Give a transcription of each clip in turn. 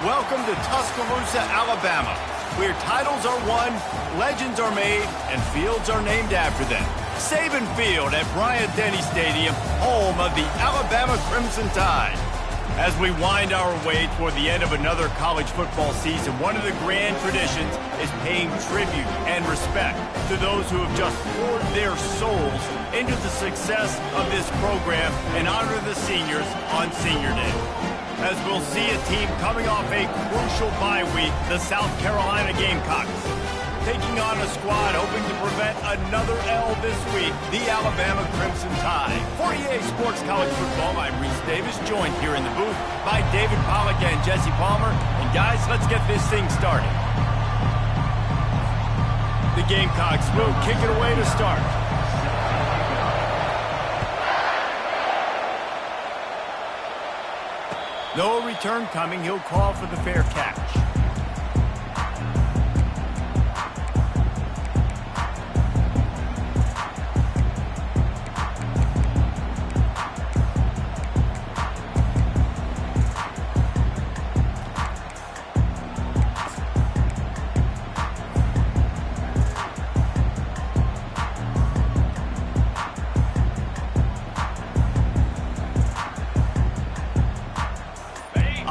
Welcome to Tuscaloosa, Alabama, where titles are won, legends are made, and fields are named after them. Saban Field at Bryant-Denny Stadium, home of the Alabama Crimson Tide. As we wind our way toward the end of another college football season, one of the grand traditions is paying tribute and respect to those who have just poured their souls into the success of this program and honor the seniors on Senior Day. As we'll see a team coming off a crucial bye week, the South Carolina Gamecocks, taking on a squad hoping to prevent another L this week, the Alabama Crimson Tide. For EA Sports College Football, I'm Reese Davis, joined here in the booth by David Pollack and Jesse Palmer. And guys, let's get this thing started. The Gamecocks will kick it away to start. No return coming, he'll call for the fair catch.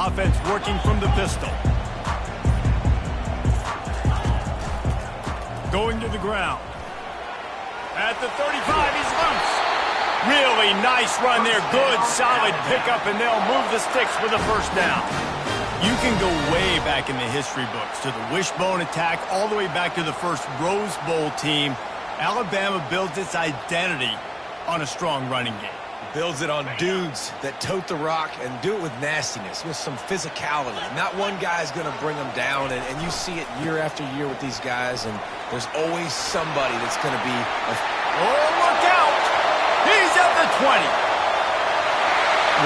Offense working from the pistol. Going to the ground. At the 35, he's loose. Really nice run there. Good, solid pickup, and they'll move the sticks for the first down. You can go way back in the history books to the wishbone attack, all the way back to the first Rose Bowl team. Alabama builds its identity on a strong running game. Builds it on dudes that tote the rock and do it with nastiness, with some physicality. Not one guy's going to bring them down, and you see it year after year with these guys, and there's always somebody that's going to be Oh, look out! He's at the 20.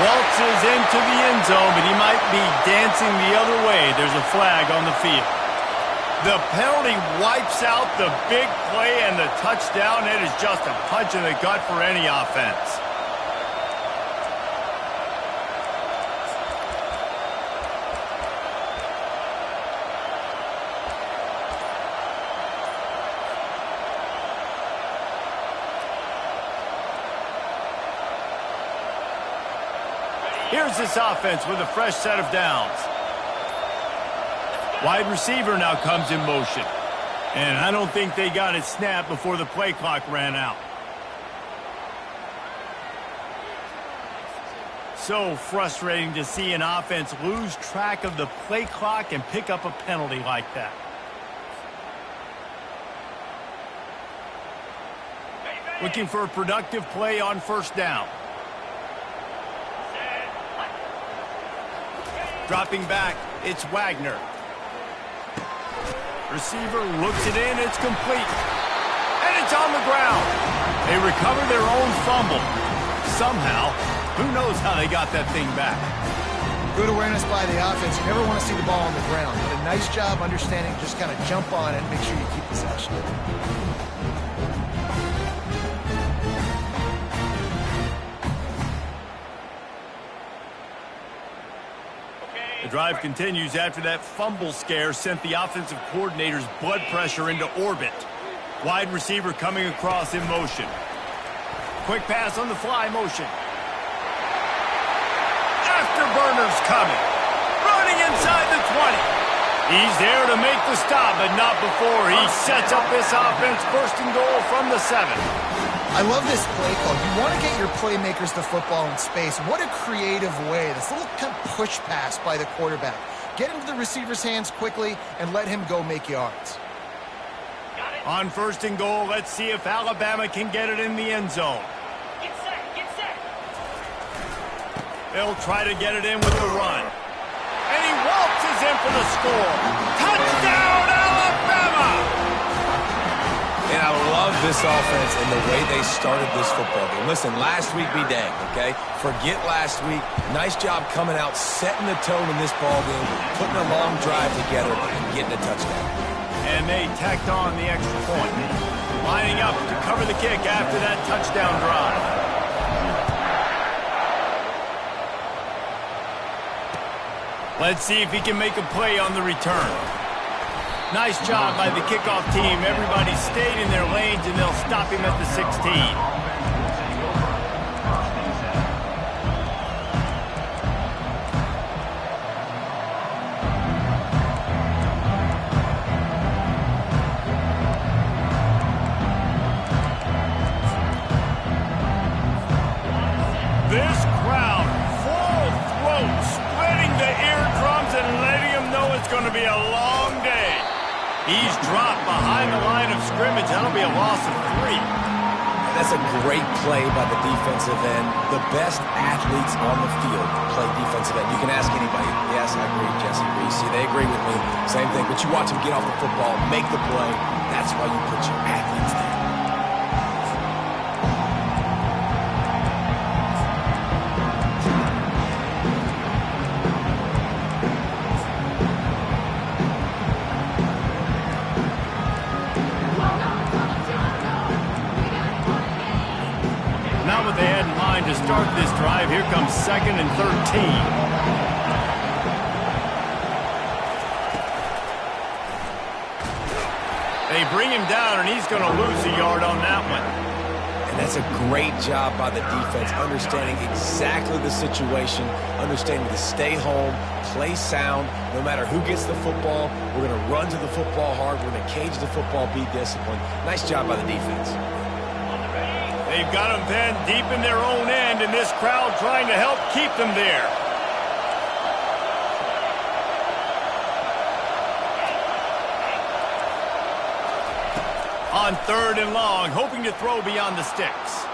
Waltzes into the end zone, but he might be dancing the other way. There's a flag on the field. The penalty wipes out the big play and the touchdown. It is just a punch in the gut for any offense. Here's this offense with a fresh set of downs. Wide receiver now comes in motion. And I don't think they got it snapped before the play clock ran out. So frustrating to see an offense lose track of the play clock and pick up a penalty like that. Looking for a productive play on first down. Dropping back, it's Wagner. Receiver looks it in, it's complete. And it's on the ground. They recover their own fumble. Somehow, who knows how they got that thing back. Good awareness by the offense. You never want to see the ball on the ground. But a nice job understanding, just kind of jump on it and make sure you keep possession. The drive continues after that fumble scare sent the offensive coordinator's blood pressure into orbit. Wide receiver coming across in motion. Quick pass on the fly motion. Afterburner's coming. Running inside the 20. He's there to make the stop, but not before he sets up this offense. First and goal from the 7. I love this play call. You want to get your playmakers the football in space. What a creative way. This little kind of push pass by the quarterback. Get into the receiver's hands quickly and let him go make yards. On first and goal, let's see if Alabama can get it in the end zone. Get set, get set. They'll try to get it in with the run. And he waltzes in for the score. Touchdown, Alabama! And I love this offense and the way they started this football game. Listen, last week be dang, okay? Forget last week. Nice job coming out, setting the tone in this ball game, putting a long drive together, and getting a touchdown. And they tacked on the extra point. Lining up to cover the kick after that touchdown drive. Let's see if he can make a play on the return. Nice job by the kickoff team. Everybody stayed in their lanes, and they'll stop him at the 16. This crowd, full throat, splitting the eardrums and letting them know it's going to be a long day. He's dropped behind the line of scrimmage. That'll be a loss of 3. And that's a great play by the defensive end. The best athletes on the field play defensive end. You can ask anybody. Yes, I agree, Jesse Reese. They agree with me. Same thing. But you watch them get off the football, make the play. That's why you put your athletes there. Not what they had in mind to start this drive. Here comes 2nd and 13. They bring him down, and he's going to lose a yard on that one. And that's a great job by the defense, understanding exactly the situation, understanding to stay home, play sound. No matter who gets the football, we're going to run to the football hard. We're going to cage the football, be disciplined. Nice job by the defense. They've got them then deep in their own end, and this crowd trying to help keep them there. On 3rd and long, hoping to throw beyond the sticks.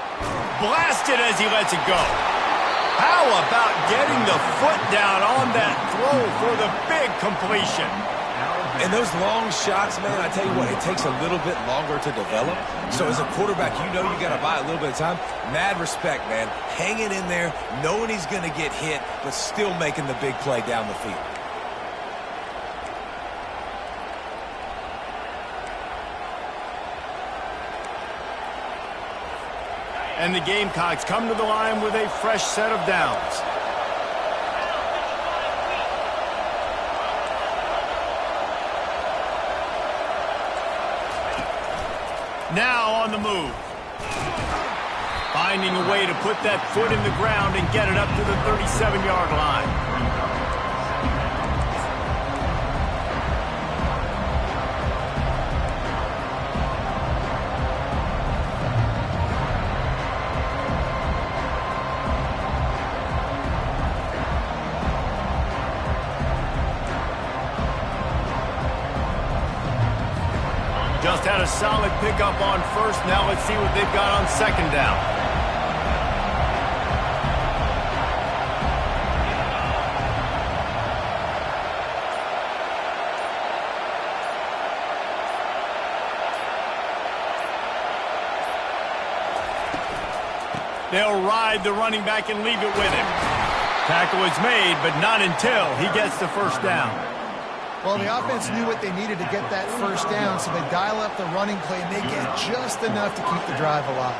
Blasted as he lets it go. How about getting the foot down on that throw for the big completion? And those long shots, man, I tell you what, it takes a little bit longer to develop. So as a quarterback, you know you got to buy a little bit of time. Mad respect, man. Hanging in there, knowing he's going to get hit, but still making the big play down the field. And the Gamecocks come to the line with a fresh set of downs. Now on the move. Finding a way to put that foot in the ground and get it up to the 37-yard line. Just had a solid pickup on 1st. Now let's see what they've got on 2nd down. They'll ride the running back and leave it with him. Tackle is made, but not until he gets the 1st down. Well, the offense knew what they needed to get that 1st down, so they dial up the running play, and they get just enough to keep the drive alive.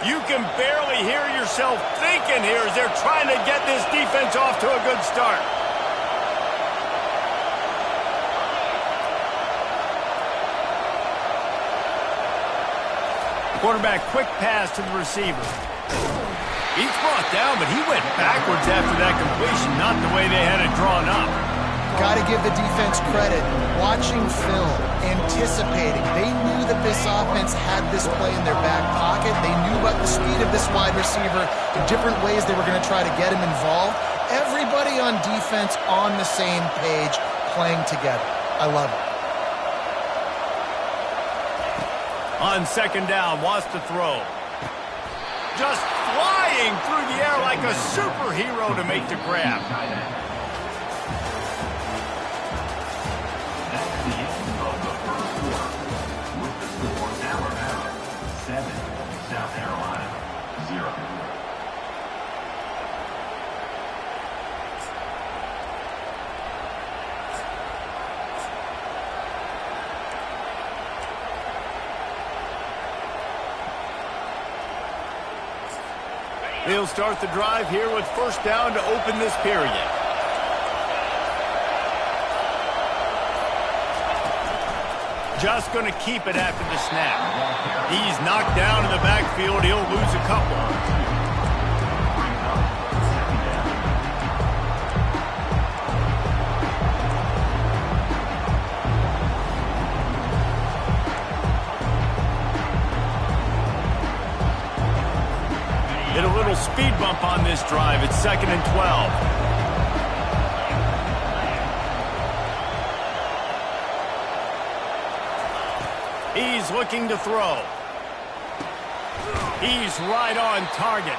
You can barely hear yourself thinking here as they're trying to get this defense off to a good start. Quarterback, quick pass to the receiver. He's brought down, but he went backwards after that completion, not the way they had it drawn up. Got to give the defense credit. Watching film, anticipating. They knew that this offense had this play in their back pocket. They knew about the speed of this wide receiver, the different ways they were going to try to get him involved. Everybody on defense on the same page, playing together. I love it. On 2nd down, wants to throw. Just flying through the air like a superhero to make the grab. That's the end of the first quarter. With the score, Alabama 7, South Carolina 0. They'll start the drive here with first down to open this period. Just going to keep it after the snap. He's knocked down in the backfield. He'll lose a couple. Hit a little speed bump on this drive. It's 2nd and 12. He's looking to throw. He's right on target.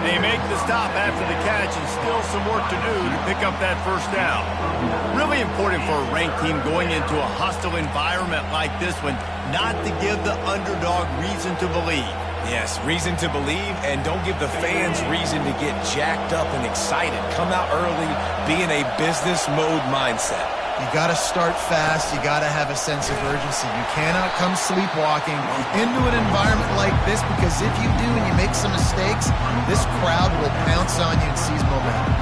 They make the stop after the catch and still some work to do to pick up that first down. Really important for a ranked team going into a hostile environment like this one not to give the underdog reason to believe. Yes, reason to believe, and don't give the fans reason to get jacked up and excited. Come out early, be in a business mode mindset. You got to start fast. You got to have a sense of urgency. You cannot come sleepwalking into an environment like this, because if you do and you make some mistakes, this crowd will pounce on you and seize momentum.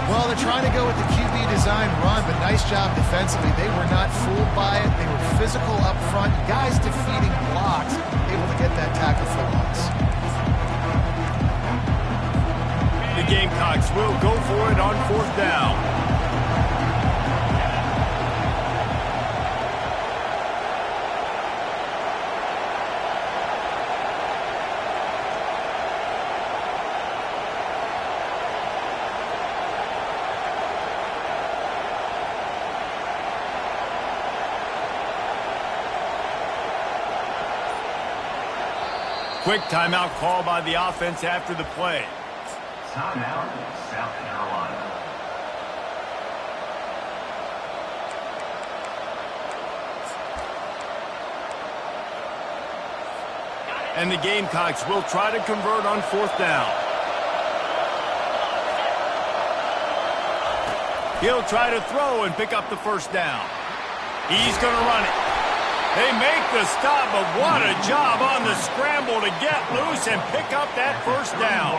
Well, they're trying to go with the QB design run, but nice job defensively. They were not fooled by it. They were physical up front. Guys defeating blocks, able to get that tackle for loss. The Gamecocks will go for it on fourth down. Quick timeout call by the offense after the play. Timeout, South Carolina. And the Gamecocks will try to convert on fourth down. He'll try to throw and pick up the first down. He's going to run it. They make the stop, but what a job on the scramble to get loose and pick up that first down.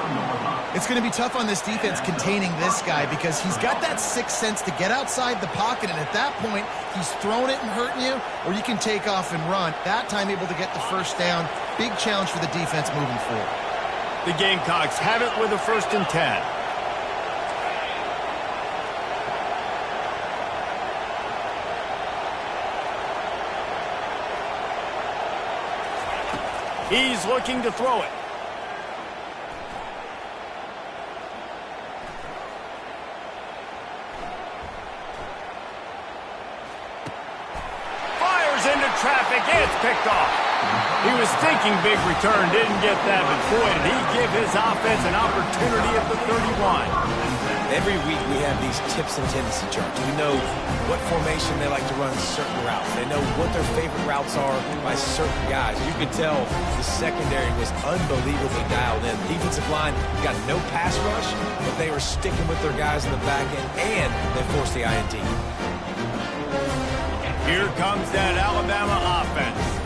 It's going to be tough on this defense containing this guy, because he's got that sixth sense to get outside the pocket, and at that point, he's throwing it and hurting you, or you can take off and run. That time able to get the first down. Big challenge for the defense moving forward. The Gamecocks have it with a 1st and 10. He's looking to throw it. Fires into traffic. It's picked off. He was thinking big return, didn't get that, but boy, did he give his offense an opportunity at the 31. Every week we have these tips and tendency charts. We know what formation they like to run certain routes. They know what their favorite routes are by certain guys. You could tell the secondary was unbelievably dialed in. Defensive line got no pass rush, but they were sticking with their guys in the back end, and they forced the INT. Here comes that Alabama offense.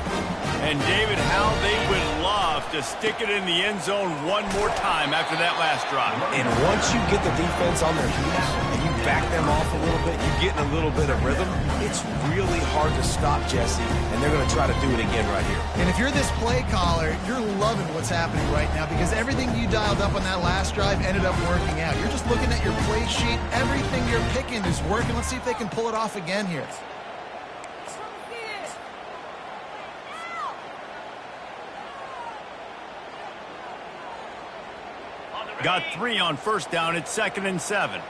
And David, how they would love to stick it in the end zone one more time after that last drive. And once you get the defense on their heels and you back them off a little bit, you get in a little bit of rhythm, it's really hard to stop, Jesse, and they're going to try to do it again right here. And if you're this play caller, you're loving what's happening right now, because everything you dialed up on that last drive ended up working out. You're just looking at your play sheet. Everything you're picking is working. Let's see if they can pull it off again here. Got 3 on first down. It's 2nd and 7.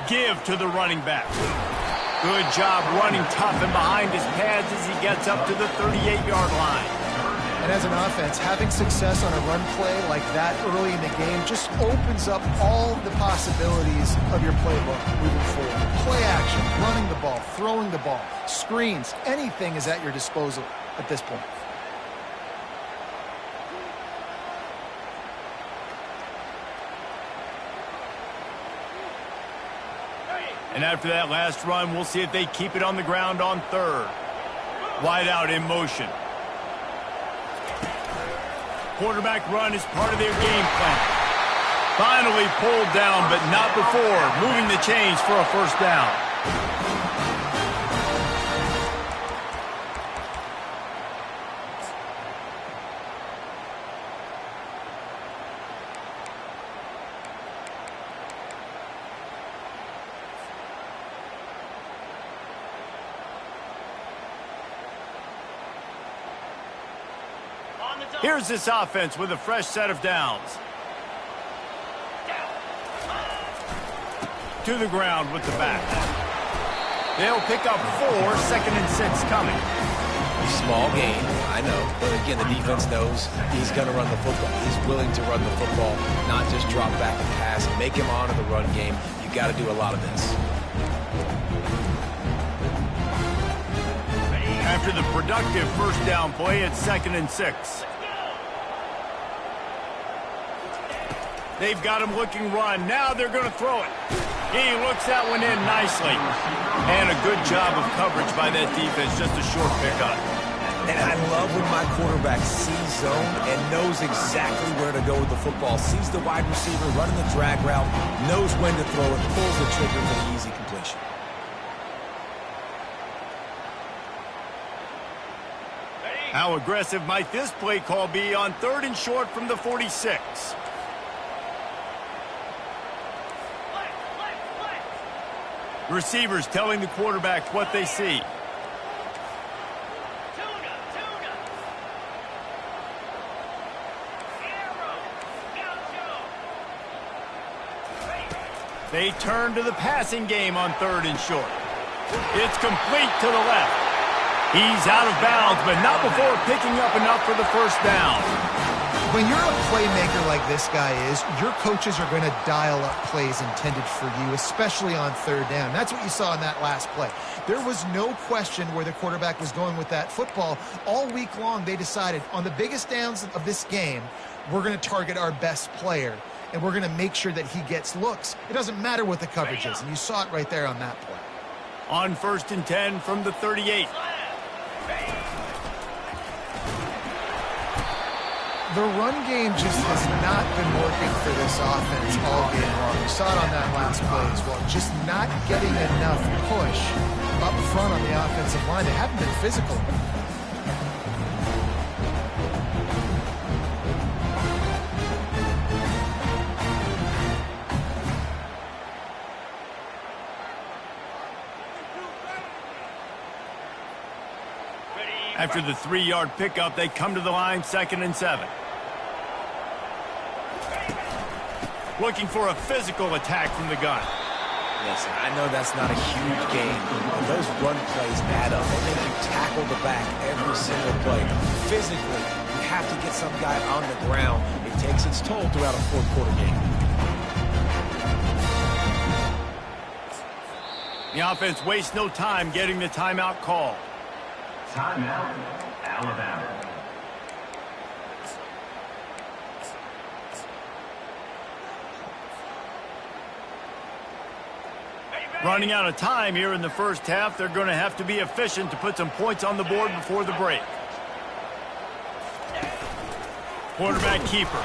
Give to the running back. Good job running tough and behind his pads as he gets up to the 38-yard line. And as an offense, having success on a run play like that early in the game just opens up all the possibilities of your playbook moving forward. Play action, running the ball, throwing the ball, screens, anything is at your disposal at this point. And after that last run, we'll see if they keep it on the ground on 3rd. Wide out in motion. Quarterback run is part of their game plan. Finally pulled down, but not before moving the chains for a first down. Here's this offense with a fresh set of downs. To the ground with the back. They'll pick up 4, 2nd and 6 coming. Small gain, I know. But again, the defense knows he's going to run the football. He's willing to run the football, not just drop back and pass. Make him honor the run game. You got to do a lot of this. After the productive first down play, it's 2nd and 6. They've got him looking run. Now they're going to throw it. He looks that one in nicely. And a good job of coverage by that defense. Just a short pickup. And I love when my quarterback sees zone and knows exactly where to go with the football. Sees the wide receiver running the drag route, knows when to throw it, pulls the trigger for the easy completion. How aggressive might this play call be on 3rd and short from the 46? Receivers telling the quarterback what they see. They turn to the passing game on 3rd and short. It's complete to the left. He's out of bounds, but not before picking up enough for the first down. When you're a playmaker like this guy is, your coaches are going to dial up plays intended for you, especially on 3rd down. That's what you saw in that last play. There was no question where the quarterback was going with that football. All week long, they decided on the biggest downs of this game, we're going to target our best player, and we're going to make sure that he gets looks. It doesn't matter what the coverage is, and you saw it right there on that play. On 1st and 10 from the 38. The run game just has not been working for this offense all game long. We saw it on that last play as well. Just not getting enough push up front on the offensive line. They haven't been physical. After the 3-yard pickup, they come to the line, 2nd and 7. Looking for a physical attack from the gun. Listen, I know that's not a huge game, but those run plays add up. They make you tackle the back every single play. Physically, you have to get some guy on the ground. It takes its toll throughout a 4th-quarter game. The offense wastes no time getting the timeout call. Timeout, Alabama. Running out of time here in the first half. They're going to have to be efficient to put some points on the board before the break. Quarterback keeper.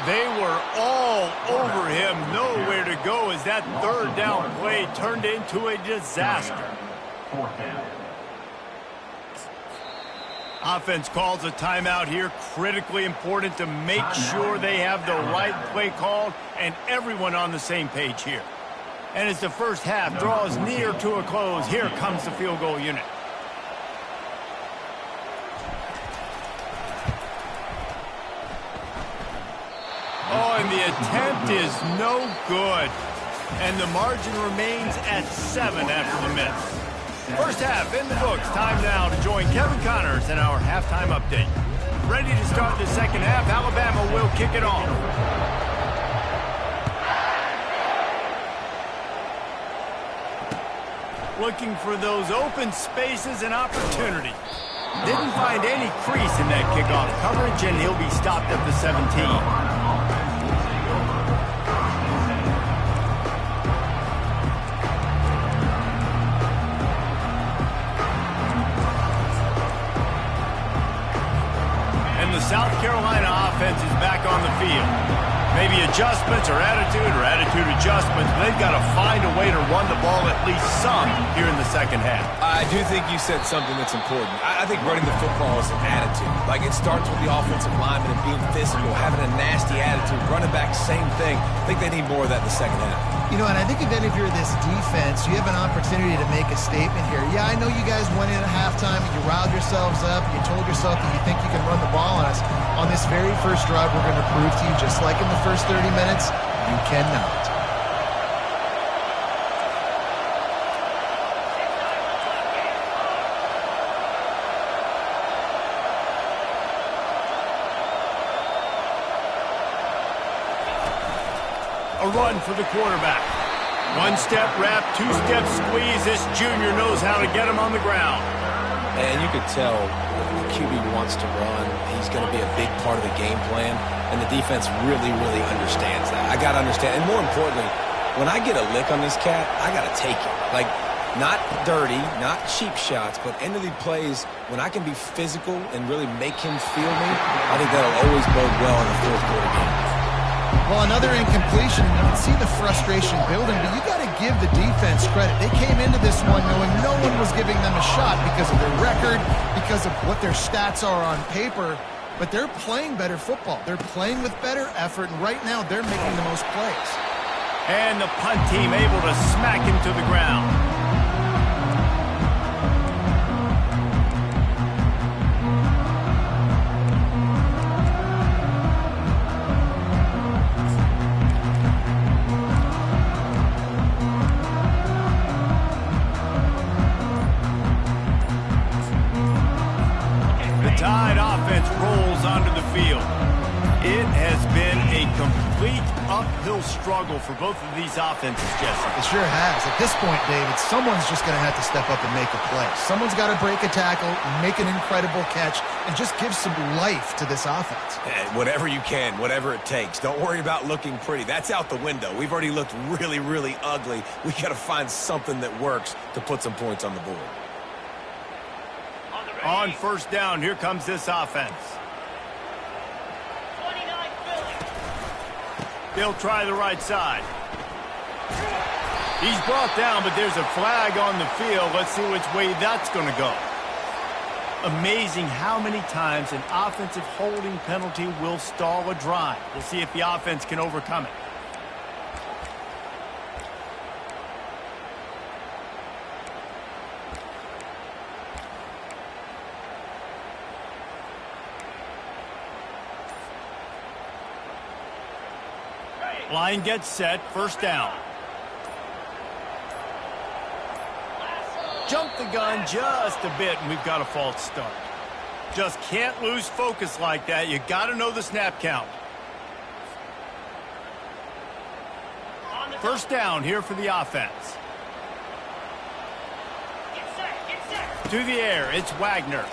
They were all over him. Nowhere to go as that 3rd down play turned into a disaster. 4th down. Offense calls a timeout here. Critically important to make sure they have the right play called and everyone on the same page here. And as the first half draws near to a close, here comes the field goal unit. Oh, and the attempt is no good. And the margin remains at 7 after the miss. First half in the books. Time now to join Kevin Connors in our halftime update. Ready to start the second half. Alabama will kick it off. Looking for those open spaces and opportunity. Didn't find any crease in that kickoff coverage, and he'll be stopped at the 17. South Carolina offense is back on the field. Maybe adjustments or attitude adjustments, but they've got to find a way to run the ball at least some here in the second half. I do think you said something that's important. I think running the football is an attitude. Like, it starts with the offensive lineman and being physical, having a nasty attitude. Running back, same thing. I think they need more of that in the second half. You know, and I think then if you're this defense, you have an opportunity to make a statement here. Yeah, I know you guys went in at halftime and you riled yourselves up. You told yourself that you think you can run the ball on us. On this very first drive, we're going to prove to you, just like in the first 30 minutes, you cannot. A run for the quarterback. One-step wrap, two-step squeeze. This junior knows how to get him on the ground. And you could tell the QB wants to run. He's going to be a big part of the game plan, and the defense really, really understands that. I got to understand, and more importantly, when I get a lick on this cat, I got to take it. Like, not dirty, not cheap shots, but end of the plays, when I can be physical and really make him feel me, I think that'll always bode well in the fourth quarter game. Well, another incompletion, and you can see the frustration building, but you got to give the defense credit. They came into this one knowing no one was giving them a shot because of their record, because of what their stats are on paper, but they're playing better football. They're playing with better effort, and right now they're making the most plays. And the punt team able to smack him to the ground. Tide offense rolls onto the field. It has been a complete uphill struggle for both of these offenses, Jesse. It sure has. At this point, David, someone's just going to have to step up and make a play. Someone's got to break a tackle, make an incredible catch, and just give some life to this offense. Whatever you can, whatever it takes. Don't worry about looking pretty. That's out the window. We've already looked really, really ugly. We got to find something that works to put some points on the board. On first down, here comes this offense. 29 Philly. They'll try the right side. He's brought down, but there's a flag on the field. Let's see which way that's going to go. Amazing how many times an offensive holding penalty will stall a drive. We'll see if the offense can overcome it. Line gets set, first down. Jump the gun just a bit, and we've got a false start. Just can't lose focus like that. You got to know the snap count. First down here for the offense. Get set, get set. To the air, it's Wagner.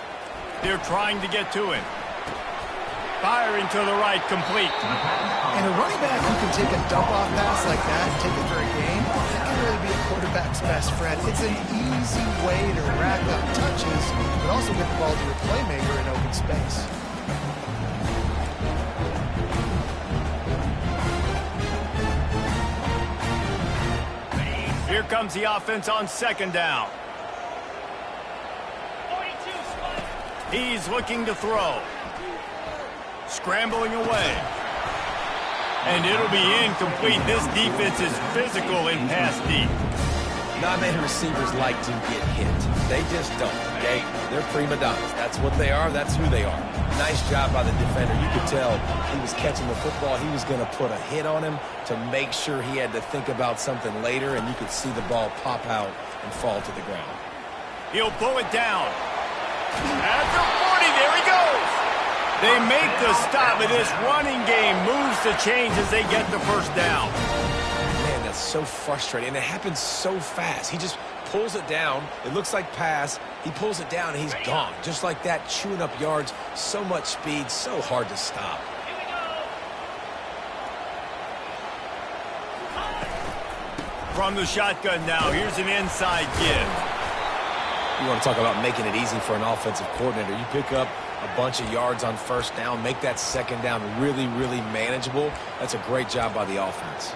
They're trying to get to him. Firing to the right, complete. And a running back who can take a dump-off pass like that and take it for a game, that can really be a quarterback's best friend. It's an easy way to rack up touches, but also get the ball to your playmaker in open space. Here comes the offense on second down. 42 spot. He's looking to throw. Scrambling away. And it'll be incomplete. This defense is physical in pass deep. Not many receivers like to get hit. They just don't, okay? They're prima donnas. That's what they are. That's who they are. Nice job by the defender. You could tell he was catching the football. He was going to put a hit on him to make sure he had to think about something later, and you could see the ball pop out and fall to the ground. He'll pull it down. At the 40, there he goes. They make the stop, and this running game moves the chains as they get the first down. Man, that's so frustrating, and it happens so fast. He just pulls it down. It looks like pass. He pulls it down, and he's gone. Just like that, chewing up yards. So much speed, so hard to stop. Here we go. From the shotgun now, here's an inside give. You want to talk about making it easy for an offensive coordinator. You pick up a bunch of yards on first down, make that second down really, really manageable. That's a great job by the offense.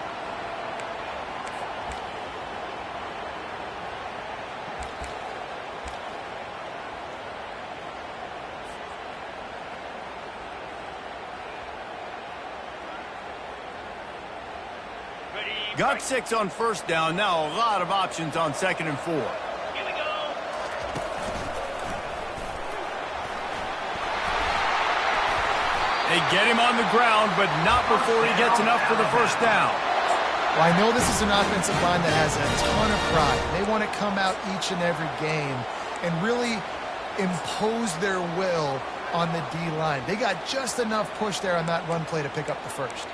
Got 6 on first down. Now a lot of options on 2nd and 4. Here we go. They get him on the ground, but not before he gets enough for the first down. Well, I know this is an offensive line that has a ton of pride. They want to come out each and every game and really impose their will on the D-line. They got just enough push there on that run play to pick up the first.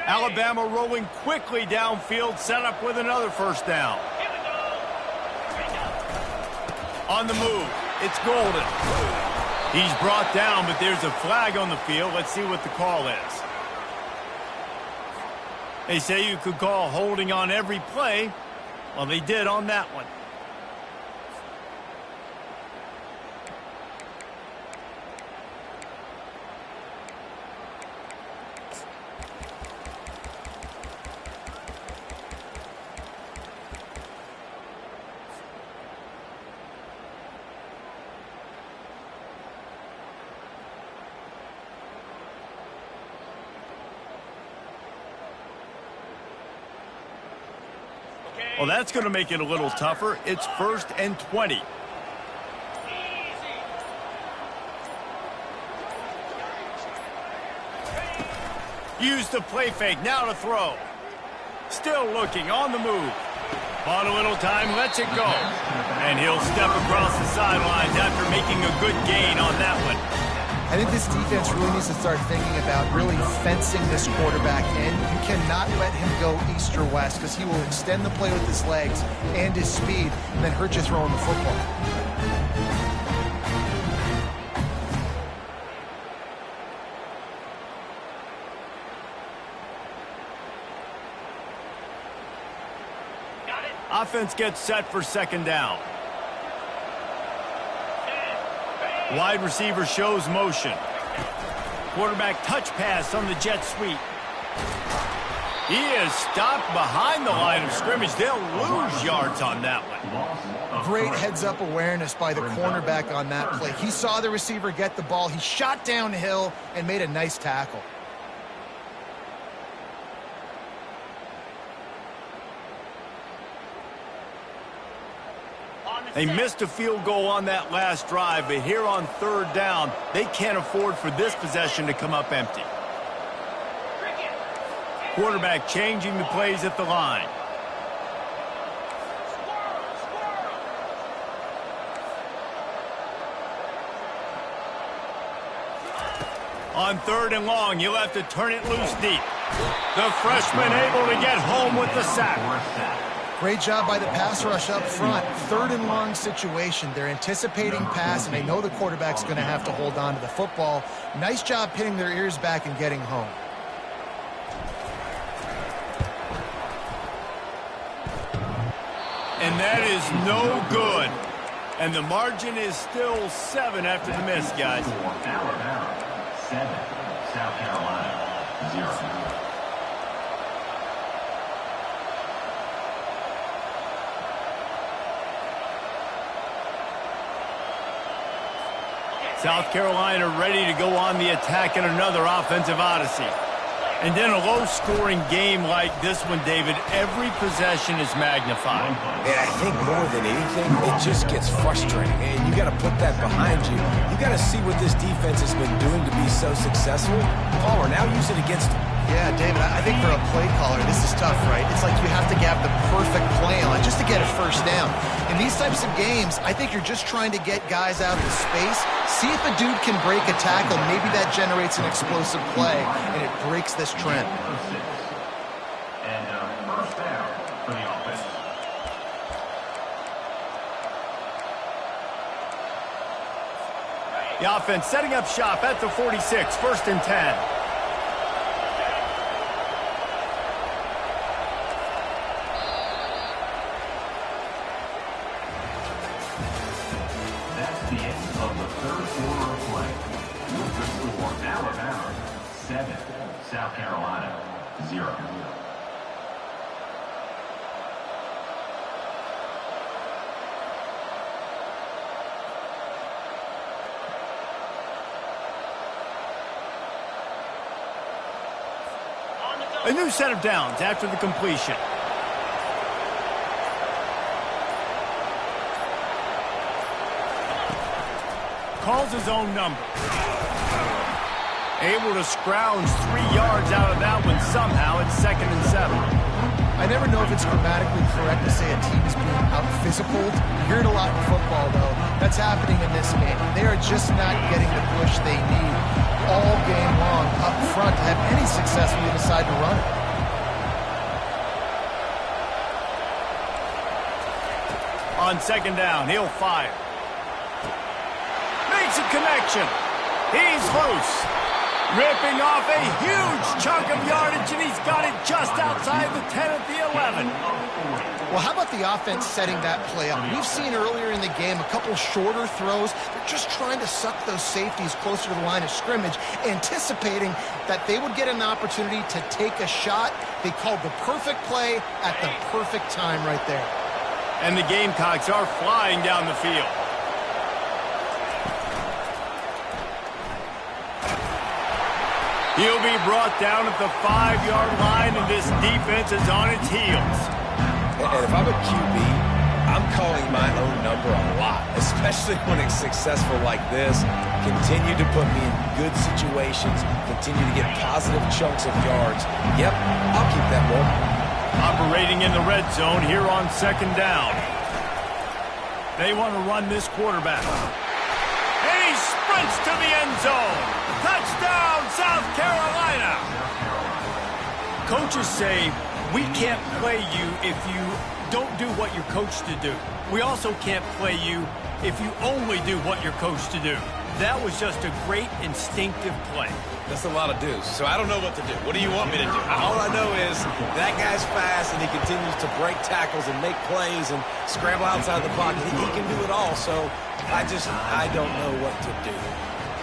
Alabama rolling quickly downfield, set up with another first down. Here we go. On the move, it's Golden. He's brought down, but there's a flag on the field. Let's see what the call is. They say you could call holding on every play. Well, they did on that one. Well, that's going to make it a little tougher. It's 1st and 20. Use the play fake. Now to throw. Still looking on the move. On a little time, lets it go. And he'll step across the sidelines after making a good gain on that one. I think this defense really needs to start thinking about really fencing this quarterback in. You cannot let him go east or west because he will extend the play with his legs and his speed and then hurt you throwing the football. Offense gets set for 2nd down. Wide receiver shows motion. Quarterback touch pass on the jet sweep. He is stopped behind the line of scrimmage. They'll lose yards on that one. Great heads-up awareness by the cornerback on that play. He saw the receiver get the ball. He shot downhill and made a nice tackle. They missed a field goal on that last drive, but here on 3rd down, they can't afford for this possession to come up empty. Quarterback changing the plays at the line. On 3rd and long, you'll have to turn it loose deep. The freshman able to get home with the sack. Great job by the pass rush up front. 3rd and long situation. They're anticipating pass, and they know the quarterback's going to have to hold on to the football. Nice job pinning their ears back and getting home. And that is no good. And the margin is still 7 after the miss, guys. Alabama 7, South Carolina 0. South Carolina ready to go on the attack in another offensive odyssey. And in a low-scoring game like this one, David, every possession is magnified. And I think more than anything, it just gets frustrating. And you got to put that behind you. You got to see what this defense has been doing to be so successful. Caller, now use it against them. Yeah, David, I think for a play caller, this is tough, right? It's like you have to have the perfect play on just to get a first down. In these types of games, I think you're just trying to get guys out of space, see if a dude can break a tackle. Maybe that generates an explosive play, and it breaks this trend. And first down for the offense. The offense setting up shop at the 46, 1st and 10. That's the end of the third quarter of play. With the score, Alabama 7, South Carolina 0. A new set of downs after the completion. Calls his own number. Able to scrounge 3 yards out of that one somehow. It's 2nd and 7. I never know if it's grammatically correct to say a team is being out-physicaled. You hear it a lot in football, though. That's happening in this game. They are just not getting the push they need all game long up front to have any success when they decide to run it. On 2nd down, he'll fire. Makes a connection. He's loose. Ripping off a huge chunk of yardage, and he's got it just outside the 10 at the 11. Well, how about the offense setting that play up? We've seen earlier in the game a couple shorter throws. They're just trying to suck those safeties closer to the line of scrimmage, anticipating that they would get an opportunity to take a shot. They called the perfect play at the perfect time right there. And the Gamecocks are flying down the field. He'll be brought down at the 5-yard line, and this defense is on its heels. And if I'm a QB, I'm calling my own number a lot, especially when it's successful like this. Continue to put me in good situations, continue to get positive chunks of yards. Yep, I'll keep that one. Operating in the red zone here on 2nd down. They want to run this quarterback. And he sprints to the end zone. Touchdown, South Carolina. Coaches say, we can't play you if you don't do what you're coached to do. We also can't play you if you only do what you're coached to do. That was just a great instinctive play. That's a lot of do's, so I don't know what to do. What do you want me to do? All I know is that guy's fast, and he continues to break tackles and make plays and scramble outside the pocket. He can do it all, so I don't know what to do.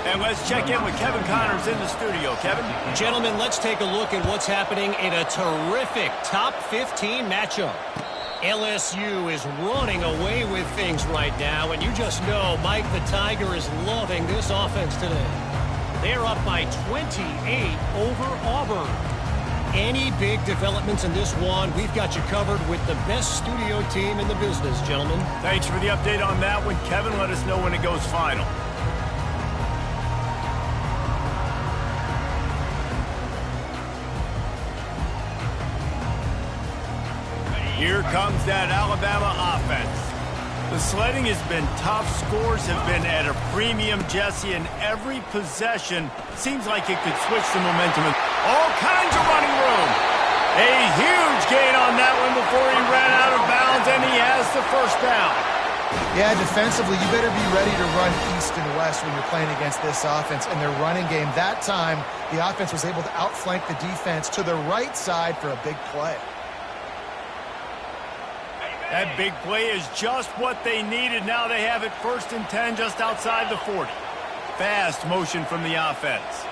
And let's check in with Kevin Connors in the studio. Kevin? Gentlemen, let's take a look at what's happening in a terrific top 15 matchup. LSU is running away with things right now, and you just know Mike the Tiger is loving this offense today. They're up by 28 over Auburn. Any big developments in this one, we've got you covered with the best studio team in the business, gentlemen. Thanks for the update on that one, Kevin. Let us know when it goes final. Here comes that Alabama offense. The sledding has been tough. Scores have been at a premium, Jesse, and every possession seems like it could switch the momentum. All kinds of running room. A huge gain on that one before he ran out of bounds, and he has the 1st down. Yeah, defensively, you better be ready to run east and west when you're playing against this offense and their running game. That time, the offense was able to outflank the defense to the right side for a big play. That big play is just what they needed. Now they have it 1st and 10 just outside the 40. Fast motion from the offense.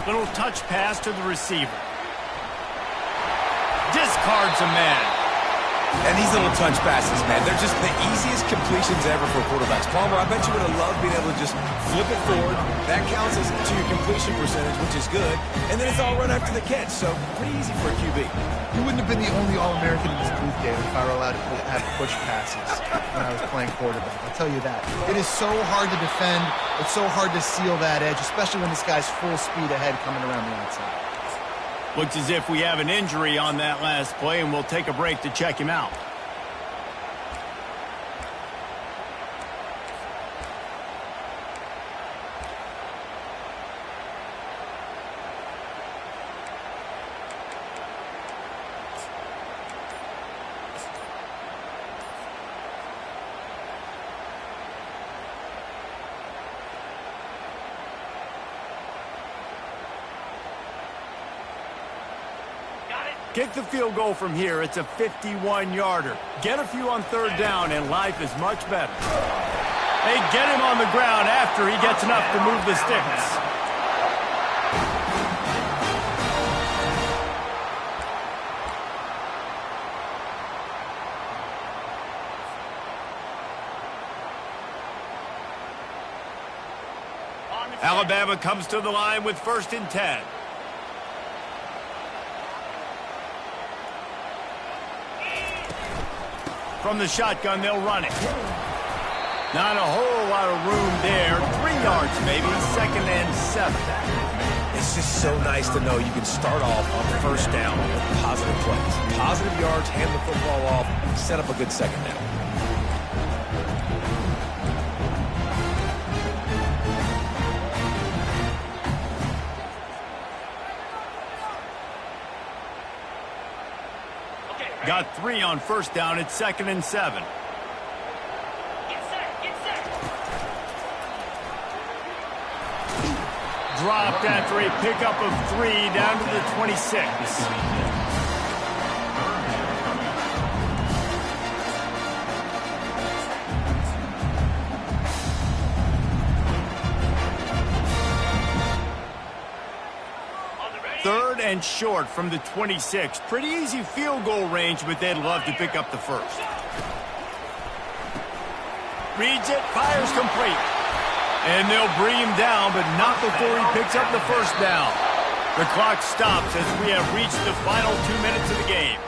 Little touch pass to the receiver. Discards a man. And these little touch passes, man, they're just the easiest completions ever for quarterbacks. Palmer, I bet you would have loved being able to just flip it forward. That counts as to your completion percentage, which is good. And then it's all run after the catch, so pretty easy for a QB. You wouldn't have been the only All-American in this booth, David, if I were allowed to have push passes when I was playing quarterback. I'll tell you that. It is so hard to defend. It's so hard to seal that edge, especially when this guy's full speed ahead coming around the outside. Looks as if we have an injury on that last play, and we'll take a break to check him out. Kick the field goal from here. It's a 51-yarder. Get a few on third down, and life is much better. They get him on the ground after he gets enough to move the sticks. Alabama comes to the line with 1st and 10. From the shotgun, they'll run it. Not a whole lot of room there. 3 yards maybe, 2nd and 7. It's just so nice to know you can start off on 1st down with positive plays. Positive yards, hand the football off, set up a good 2nd down. Got 3 on 1st down. It's 2nd and 7. Get set, get set. Dropped after a pickup of 3 down to the 26. Third and short from the 26. Pretty easy field goal range, but they'd love to pick up the first. Reads it, fires complete. And they'll bring him down, but not before he picks up the first down. The clock stops as we have reached the final 2 minutes of the game.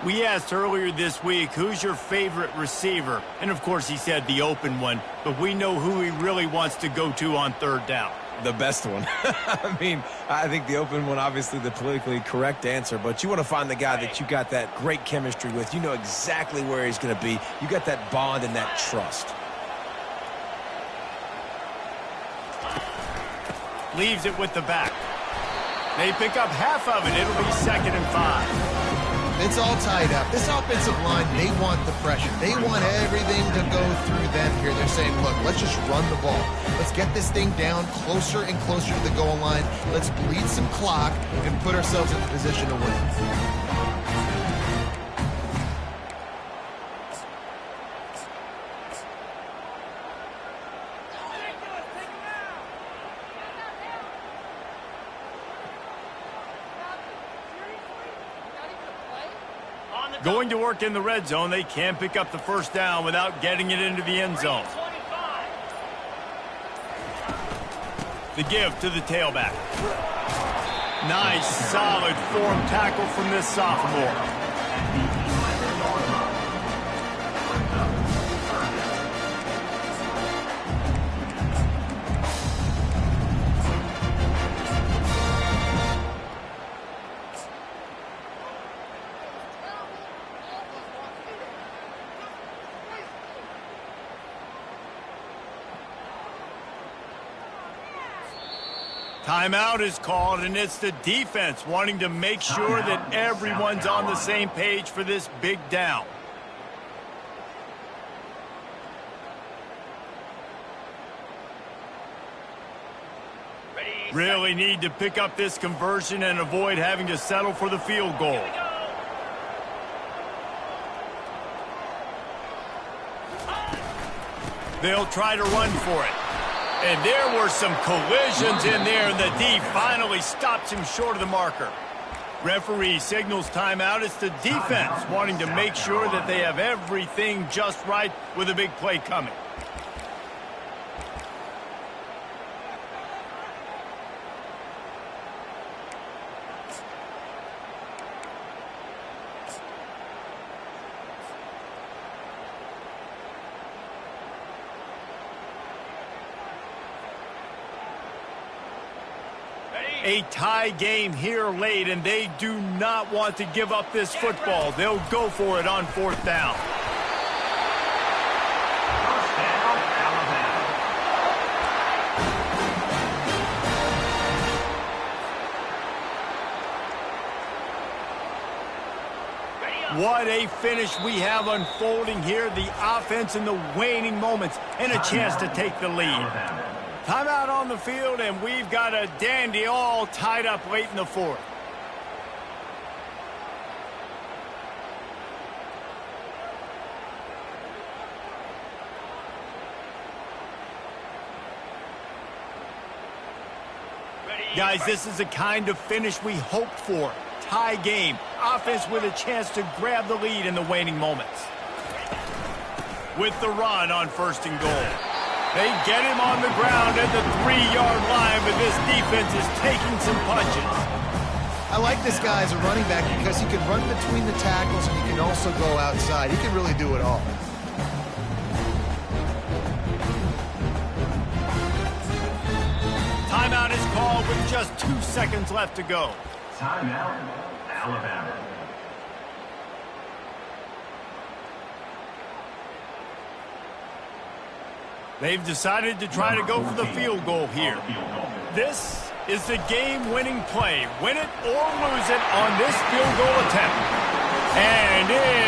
We asked earlier this week, who's your favorite receiver? And of course he said the open one, but we know who he really wants to go to on third down. The best one. I mean, I think the open one, obviously the politically correct answer, but you want to find the guy that you got that great chemistry with. You know exactly where he's going to be. You got that bond and that trust. Leaves it with the back. They pick up half of it. It'll be 2nd and 5. It's all tied up. This offensive line, they want the pressure. They want everything to go through them here. They're saying, look, let's just run the ball. Let's get this thing down closer and closer to the goal line. Let's bleed some clock and put ourselves in the position to win. Going to work in the red zone. They can't pick up the first down without getting it into the end zone. The give to the tailback. Nice, solid form tackle from this sophomore. Timeout is called, and it's the defense wanting to make sure that everyone's on the same page for this big down. Really need to pick up this conversion and avoid having to settle for the field goal. They'll try to run for it. And there were some collisions in there, and the D finally stops him short of the marker. Referee signals timeout. It's the defense wanting to make sure that they have everything just right with a big play coming. A tie game here late, and they do not want to give up this football. They'll go for it on 4th down. First down, Alabama. What a finish we have unfolding here. The offense in the waning moments and a chance to take the lead. Timeout on the field, and we've got a dandy all tied up late in the 4th. Guys, this is the kind of finish we hoped for. Tie game. Offense with a chance to grab the lead in the waning moments. With the run on 1st and goal. They get him on the ground at the 3-yard line, but this defense is taking some punches. I like this guy as a running back because he can run between the tackles and he can also go outside. He can really do it all. Timeout is called with just 2 seconds left to go. Timeout, Alabama. They've decided to try to go for the field goal here. This is the game-winning play. Win it or lose it on this field goal attempt. And it